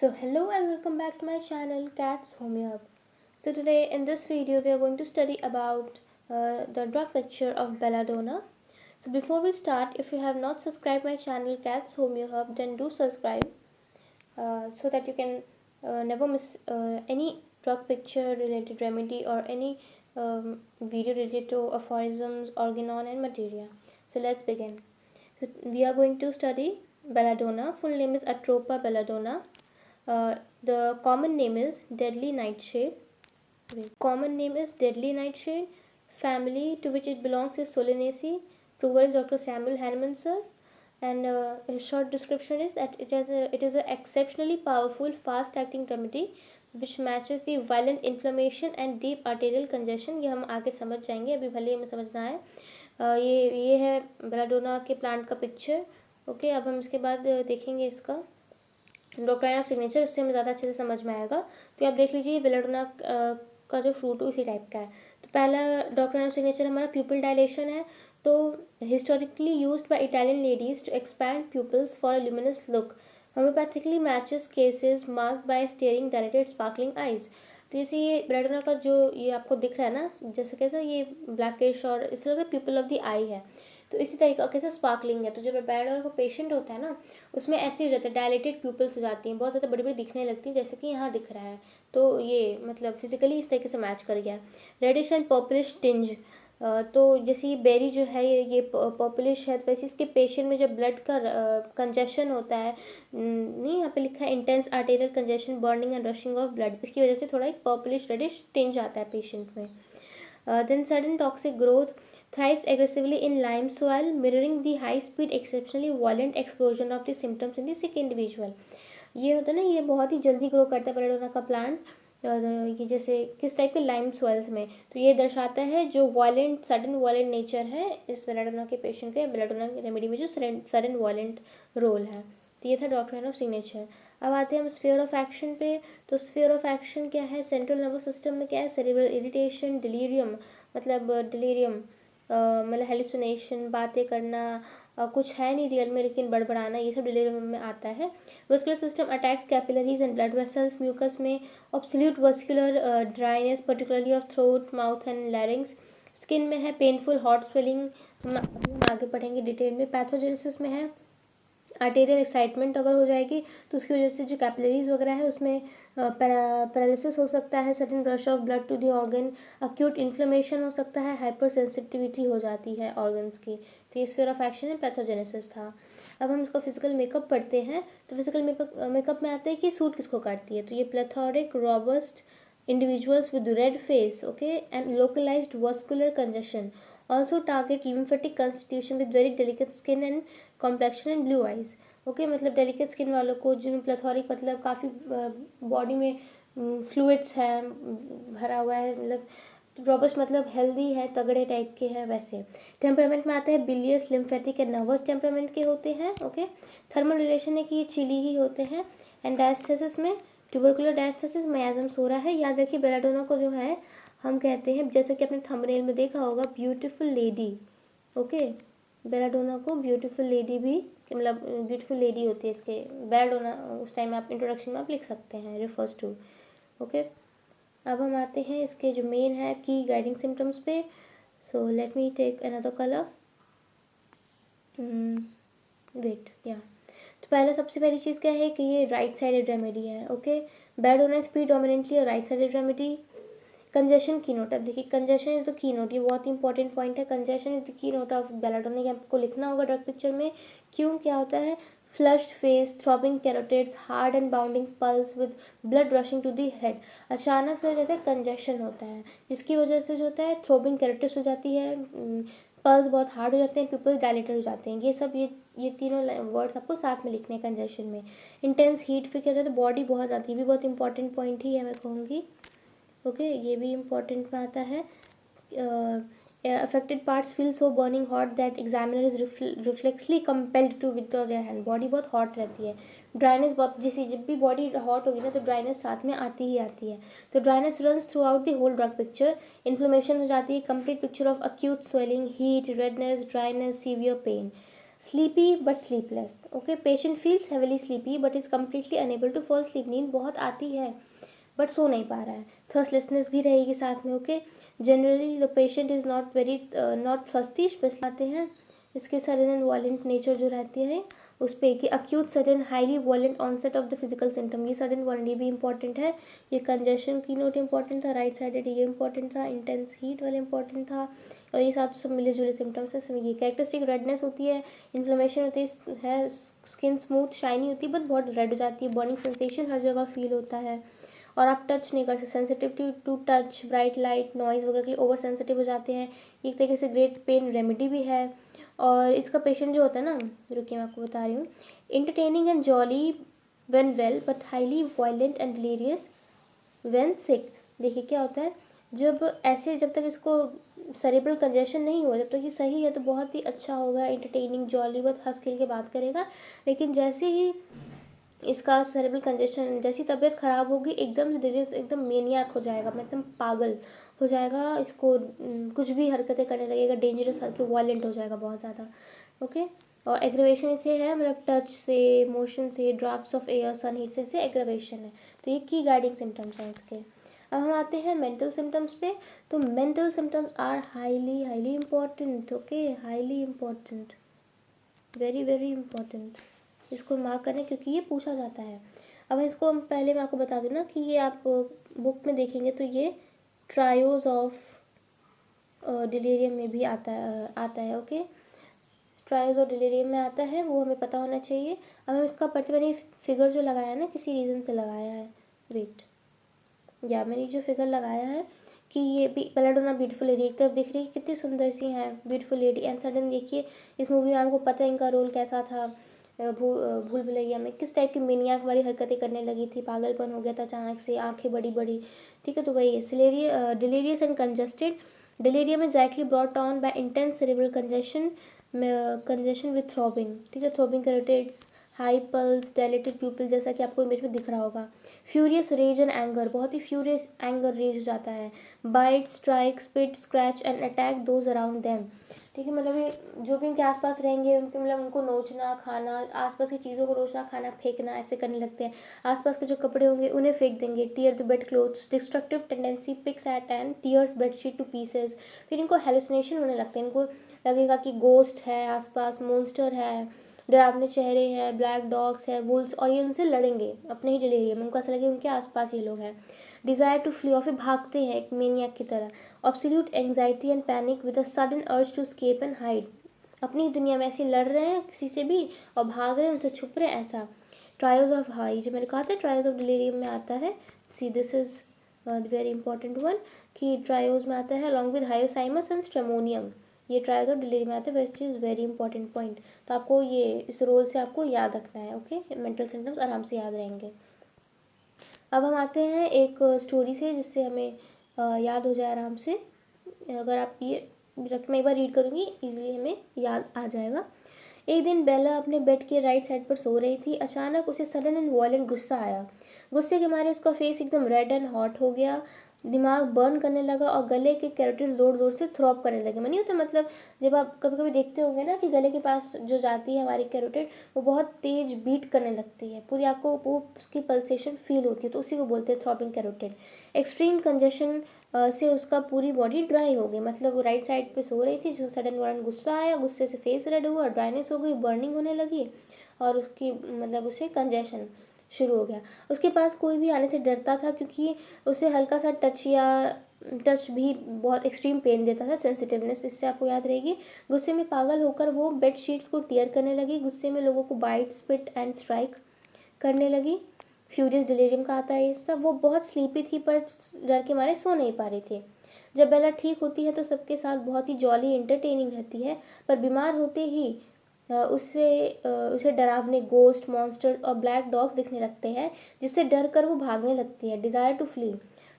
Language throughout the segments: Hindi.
So hello and welcome back to my channel Cats Homeo Hub. So today in this video we are going to study about the drug picture of belladonna. So before we start, if you have not subscribed my channel Cats Homeo Hub, then do subscribe so that you can never miss any drug picture related remedy or any video related to aphorisms, organon and materia. So let's begin. So we are going to study belladonna. Full name is Atropa belladonna. The common name is deadly nightshade. Common name is deadly nightshade. Family to which it belongs is Solanaceae. Prover is Dr. Samuel Hahnemann, sir. And a short description is that it is a exceptionally powerful, fast-acting remedy which matches the violent inflammation and deep arterial congestion. ये हम आगे समझ जाएंगे, अभी भले हमें समझना है. ये है बेलाडोना के प्लांट का पिक्चर. ओके, अब हम इसके बाद देखेंगे इसका डॉक्ट्राइन ऑफ सिग्नेचर, उससे हमें ज़्यादा अच्छे से समझ में आएगा. तो आप देख लीजिए बेलाडोना का जो फ्रूट उसी टाइप का है. तो पहला डॉक्ट्राइन ऑफ सिग्नेचर हमारा प्यूपल डायलेशन है. तो historically used by Italian ladies to expand pupils for a luminous look. Homeopathically matches cases marked by staring dilated sparkling eyes. तो जैसे ये बेलाडोना का जो ये आपको दिख रहा है ना, जैसे कैसा ये ब्लैकिश और इस तरह का प्यूपल ऑफ द आई है, तो इसी तरीके कैसे स्पार्कलिंग है. तो जो बेलाडोना का पेशेंट होता है ना, उसमें ऐसे हो जाता है, डायलेटेड प्यूपल्स हो जाती हैं, बहुत ज़्यादा बड़ी बड़ी दिखने लगती हैं, जैसे कि यहाँ दिख रहा है. तो ये मतलब फिजिकली इस तरीके से मैच कर गया. Reddish and purplish tinge. तो जैसे ये बेरी जो है ये पर्पलिश है, तो वैसे इसके पेशेंट में जब ब्लड का कंजेशन होता है, नहीं यहाँ पे लिखा है intense arterial congestion, burning and rushing of blood, इसकी वजह से थोड़ा एक पर्पलिश रेडिश टिंज आता है पेशेंट में. Then sudden toxic growth, thrives aggressively in lime soil, mirroring the high speed exceptionally violent explosion of the symptoms in the sick individual. ये होता है ना, ये बहुत ही जल्दी ग्रो करता है बेलाडोना का प्लांट. ये जैसे किस टाइप के लाइम सॉइल्स में, तो ये दर्शाता है जो वायलेंट सडन वायलेंट नेचर है इस बेलाडोना के पेशेंट के. बेलाडोना की रेमेडी में जो सडन वायलेंट रोल है. तो ये था डॉक्ट्राइन ऑफ सिग्नेचर. अब आते हैं हम स्फीयर ऑफ एक्शन पे. तो स्फीयर ऑफ एक्शन क्या है, सेंट्रल नर्वस सिस्टम में क्या है, सेरिब्रल इरिटेशन, डिलीरियम मतलब डिलीरियम मतलब हेलुसिनेशन, बातें करना, कुछ है नहीं रियल में लेकिन बड़बड़ाना, ये सब डिलीरियम में आता है. Vascular system attacks capillaries and blood vessels. Mucus में absolute vascular dryness particularly of throat, mouth and larynx. Skin में है पेनफुल हॉट स्वेलिंग, हम आगे पढ़ेंगे डिटेल में. पैथोजेनेसिस में है आर्टेरियल एक्साइटमेंट अगर हो जाएगी तो उसकी वजह से जो कैपिलरीज वगैरह है उसमें पैरालिसिस हो सकता है, sudden rush of blood to the organ, acute inflammation हो सकता है, हाइपर सेंसिटिविटी हो जाती है ऑर्गन्स की. तो ये स्फीयर ऑफ एक्शन है, पैथोजेनेसिस था. अब हम इसको फिजिकल मेकअप पढ़ते हैं. तो फिजिकल मेकअप में आता है कि सूट किसको काटती है. तो ये प्लेथोरिक robust individuals with red face, okay, and localized vascular congestion, also target lymphatic constitution with very delicate skin and complexion and blue eyes. Okay, मतलब डेलिकेट स्किन वालों को, जिनमें प्लेथोरिक मतलब काफ़ी बॉडी में फ्लूइड्स है भरा हुआ है, मतलब रॉबस्ट मतलब हेल्दी है, तगड़े टाइप के हैं वैसे. टेम्परामेंट में आता है बिलियस, लिम्फेटिक एंड नर्वस टेम्परामेंट के होते हैं. ओके, थर्मल रिलेशन है कि ये चिली ही होते हैं. एंड डायस्थेसिस में ट्यूबरकुलर डायस्थेसिस, मियाज़म्स हो रहा है. याद रखिए बेलाडोना को जो है हम कहते हैं, जैसे कि आपने थंबनेल में देखा होगा, ब्यूटीफुल लेडी. ओके, बेलाडोना को ब्यूटीफुल लेडी भी मतलब ब्यूटीफुल लेडी होती है इसके. बेलाडोना उस टाइम आप इंट्रोडक्शन में आप लिख सकते हैं, रिफर्स टू. ओके, अब हम आते हैं इसके जो मेन है की गाइडिंग सिम्टम्स पे. So let me take another colour. Wait या तो पहला सबसे पहली चीज़ क्या है कि ये राइट साइडेड रेमेडी है. ओके, बेलाडोना इज प्रीडोमिनेंटली और राइट साइडेड रेमेडी. कंजेशन की नोट, अब देखिए congestion is the key note, ये बहुत इंपॉर्टेंट पॉइंट है. Congestion is the key note of belladonna, ये आपको लिखना होगा ड्रग पिक्चर में. क्यों, क्या होता है, flushed face, throbbing carotids, hard and bounding pulse with blood rushing to the head. अचानक से जो होता है कंजेशन होता है, जिसकी वजह से जो होता है थ्रॉबिंग कैरोटिड्स हो जाती है, पल्स बहुत हार्ड हो जाते हैं, पिपल्स डायलेटेड हो जाते हैं. ये सब ये तीनों वर्ड्स आपको साथ में लिखने हैं कंजेशन में. इंटेंस हीट फिर क्या होता है, तो बॉडी बहुत जाती है, भी बहुत इंपॉर्टेंट पॉइंट ही है मैं कहूँगी. ओके, ये भी इम्पॉर्टेंट में आता है. Affected parts feel so burning hot that examiner is reflexly compelled to withdraw their hand. Body बहुत हॉट रहती है. ड्राइनेस बहुत, जैसे जब भी बॉडी हॉट होगी ना तो ड्राइनेस साथ में आती ही आती है. तो dryness runs throughout the whole drug picture. Inflammation हो जाती है, complete picture of acute swelling, heat, redness, dryness, severe pain. Sleepy but sleepless, okay. Patient feels heavily sleepy but is completely unable to fall sleep. नींद बहुत आती है बट सो नहीं पा रहा है। थर्स्टलेसनेस भी रहेगी साथ में, okay. Generally the patient is not very not thirsty, special आते हैं इसके सडन एंड वायलेंट नेचर जो रहती है उस पर कि acute sudden highly violent onset of the physical symptom. ये सडन वायलेंट ये भी इंपॉर्टेंट है। ये कंजेशन की नोट इंपॉर्टेंट था, राइट साइडेड ये इंपॉर्टेंट था, इंटेंस हीट वाला इंपॉर्टेंट था, और ये साथ सब मिले जुले सिम्टम्स है। ये कैरेक्टरिस्टिक रेडनेस होती है, इन्फ्लेमेशन होती है, स्किन स्मूथ शाइनी होती है बट बहुत रेड हो जाती है, बर्निंग सेंसेशन हर जगह फील होता है, और आप टच नहीं कर सकते। Sensitivity to touch, bright light, noise वगैरह के लिए ओवर सेंसिटिव हो जाते हैं। एक तरीके से ग्रेट पेन रेमेडी भी है। और इसका पेशेंट जो होता है ना, रुकिए मैं आपको बता रही हूँ, entertaining and jolly when well but highly violent and delirious when sick. देखिए क्या होता है, जब तक इसको सेरेब्रल कंजेशन नहीं हुआ, जब तक ये सही है तो बहुत ही अच्छा होगा, इंटरटेनिंग जॉली बहुत हंस खेल के बात करेगा। लेकिन जैसे ही इसका सेरेब्रल कंजेशन, जैसी तबीयत ख़राब होगी एकदम से डिलीरियस, एकदम मेनियाक हो जाएगा, एकदम पागल हो जाएगा, इसको कुछ भी हरकतें करने लगेगा, डेंजरस हरकत, वायलेंट हो जाएगा बहुत ज़्यादा, ओके। और एग्रेवेशन इसे है, मतलब टच से, मोशन से, drops of air, sun heat से एग्रेवेशन है। तो ये की गाइडिंग सिम्टम्स हैं इसके। अब हम आते हैं मेंटल सिम्टम्स पे। तो mental symptoms are highly highly important, okay, highly important, very very important. इसको मार्क करें क्योंकि ये पूछा जाता है। अब इसको हम पहले मैं आपको बता दूँ ना कि ये आप बुक में देखेंगे तो ये ट्रायोज ऑफ डिलीरियम में भी आता है, ओके। ट्रायोज ऑफ डिलीरियम में आता है, वो हमें पता होना चाहिए। अब हम इसका पर्टिकुलर फिगर जो लगाया है ना, किसी रीज़न से लगाया है, वेट, या मैंने जो फिगर लगाया है कि ये भी बेलाडोना ब्यूटीफुल लेडी, एक तरफ दिख रही है कितनी सुंदर सी हैं ब्यूटीफुल लेडी, एंड सडन देखिए इस मूवी में आपको पता है इनका रोल कैसा था, भूल भुलैया में किस टाइप की मेनियाक वाली हरकतें करने लगी थी, पागलपन हो गया था अचानक से, आंखें बड़ी बड़ी, ठीक है। तो वही है delirious and congested. Delirium is directly brought on by intense cerebral congestion with throbbing, ठीक है, throbbing carotids, high pulse, dilated pupil, जैसा कि आपको इमेज में दिख रहा होगा। फ्यूरियस रेज एंड एंगर, बहुत ही फ्यूरियस एंगर रेज हो जाता है। Bite, strike, spit, scratch and attack those around them, ठीक है। मतलब ये जो भी उनके आसपास रहेंगे उनके, मतलब उनको नोचना, खाना, आसपास की चीज़ों को नोचना, खाना, फेंकना, ऐसे करने लगते हैं। आसपास के जो कपड़े होंगे उन्हें फेंक देंगे। Tear the bed clothes, destructive tendency, picks at and tears bedsheet to pieces. फिर इनको हेलुसिनेशन होने लगते हैं, इनको लगेगा कि गोस्ट है आसपास, मोन्स्टर है, डरावने चेहरे हैं, ब्लैक डॉग्स हैं, वुल्स, और ये उनसे लड़ेंगे अपने ही डिलीरियम में, उनको ऐसा लगे उनके आसपास ये लोग हैं। डिज़ायर टू फ्ली, और फिर भागते हैं एक मेनियक की तरह। Absolute anxiety and panic with a sudden urge to escape and hide, अपनी दुनिया में ऐसे लड़ रहे हैं किसी से भी और भाग रहे हैं, उनसे छुप रहे हैं, ऐसा। ट्रायल्स ऑफ हाई, जो मैंने कहा था ट्रायल्स ऑफ डिलीरियम में आता है, see this is very important one, कि ट्रायोज में आता है along with hyoscyamus and stramonium, ये ट्रायल्स ऑफ डिलीरियम में आता है, which is very important point. तो आपको ये इस रोल से आपको याद रखना है, ओके। मेंटल सिम्टम्स आराम से याद रहेंगे। अब हम आते हैं एक स्टोरी से जिससे हमें याद हो जाए आराम से। अगर आप ये रख, मैं एक बार रीड करूँगी, इजीली हमें याद आ जाएगा। एक दिन बेला अपने बेड के राइट साइड पर सो रही थी। अचानक उसे सडन एंड वॉयलेंट गुस्सा आया। गुस्से के मारे उसका फेस एकदम रेड एंड हॉट हो गया, दिमाग बर्न करने लगा और गले के कैरोटिड ज़ोर ज़ोर से थ्रॉप करने लगे। नहीं होता, मतलब जब आप कभी कभी देखते होंगे ना कि गले के पास जो जाती है हमारी कैरोटिड, वो बहुत तेज बीट करने लगती है, पूरी आपको वो उसकी पल्सेशन फील होती है, तो उसी को बोलते हैं थ्रॉपिंग कैरोटिड। एक्सट्रीम कंजेशन से उसका पूरी बॉडी ड्राई हो गई, मतलब वो राइट साइड पे सो रही थी, जो सडन वारन गुस्सा आया, गुस्से से फेस रेड हुआ, ड्राइनेस हो गई, बर्निंग होने लगी, और उसकी मतलब उसे कंजेशन शुरू हो गया। उसके पास कोई भी आने से डरता था क्योंकि उसे हल्का सा टच भी बहुत एक्सट्रीम पेन देता था, सेंसिटिवनेस, इससे आपको याद रहेगी। गुस्से में पागल होकर वो बेड शीट्स को टीयर करने लगी, गुस्से में लोगों को बाइट, स्पिट एंड स्ट्राइक करने लगी। फ्यूरियस डिलीरियम का आता है ये सब। वो बहुत स्लीपी थी पर डर के मारे सो नहीं पा रही थी। जब बेला ठीक होती है तो सबके साथ बहुत ही जॉली एंटरटेनिंग रहती है, पर बीमार होते ही उसे डरावने गोस्ट, मॉन्स्टर्स और ब्लैक डॉग्स दिखने लगते हैं, जिससे डर कर वो भागने लगती है। Desire to flee.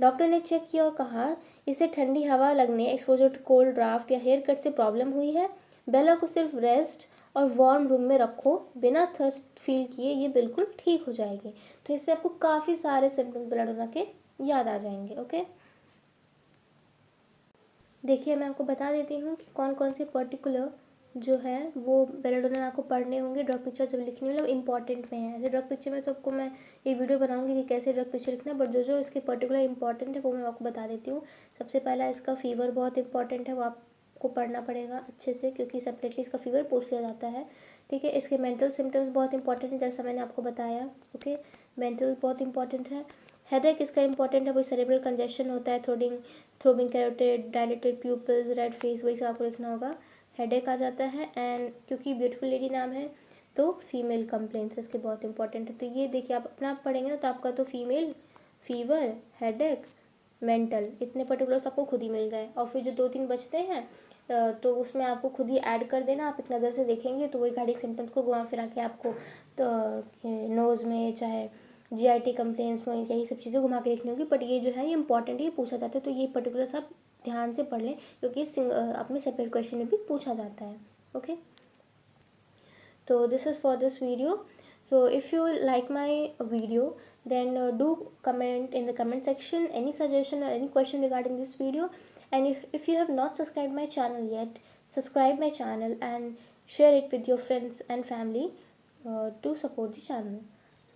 डॉक्टर ने चेक किया और कहा इसे ठंडी हवा लगने, एक्सपोजर टू कोल्ड ड्राफ्ट या हेयर कट से प्रॉब्लम हुई है। बेला को सिर्फ रेस्ट और वार्म रूम में रखो, बिना थर्स्ट फील किए, ये बिल्कुल ठीक हो जाएगी। तो इससे आपको काफ़ी सारे सिम्टम्स बेलाडोना के याद आ जाएंगे, ओके। देखिए मैं आपको बता देती हूँ कि कौन कौन से पर्टिकुलर जो है वो बेलाडोना आपको पढ़ने होंगे ड्रग पिक्चर जब लिखनी, मतलब इंपॉर्टेंट में है। ऐसे ड्रग पिक्चर में तो आपको मैं ये वीडियो बनाऊंगी कि कैसे ड्रग पिक्चर लिखना है, बट जो जो इसके पर्टिकुलर इंपॉर्टेंट है वो मैं आपको बता देती हूँ। सबसे पहला इसका फीवर बहुत इंपॉर्टेंट है, वो आपको पढ़ना पड़ेगा अच्छे से, क्योंकि सेपरेटली इसका फीवर पूछ लिया जाता है। ठीक है, इसके मेंटल सिम्टम्स बहुत इंपॉर्टेंट है, जैसा मैंने आपको बताया। ओके, मेंटल बहुत इंपॉर्टेंट है। हेडेक इसका इंपॉर्टेंट है, वही सेरेब्रल कंजेशन होता है, throbbing carotid, dilated people's, red face, वही सब आपको लिखना होगा। हेडेक आ जाता है, एंड क्योंकि ब्यूटीफुल लेडी नाम है तो फीमेल कंप्लेंट्स इसके बहुत इंपॉर्टेंट है। तो ये देखिए, आप अपना आप पढ़ेंगे ना तो आपका तो फीमेल, फीवर, हेडेक, मेंटल, इतने पर्टिकुलर्स आपको खुद ही मिल गए। और फिर जो 2-3 बचते हैं तो उसमें आपको खुद ही ऐड कर देना। आप एक नज़र से देखेंगे तो वही कार्डियक सिम्टम्स को घुमा फिरा के आपको तो नोज़ में चाहे जीआईटी कंप्लेंट्स में यही सब चीज़ें घुमा के लिखनी होगी। बट ये जो है ये इंपॉर्टेंट, ये पूछा जाता है, तो ये पर्टिकुलर सब ध्यान से पढ़ लें, क्योंकि अपने सेपरेट क्वेश्चन में भी पूछा जाता है। ओके, तो this is for this video. So if you like my video, then do comment in the comment section any suggestion or any question regarding this video. And if you have not subscribed my channel yet, subscribe my channel and share it with your friends and family to support the channel.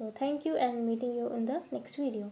So thank you, and meeting you in the next video.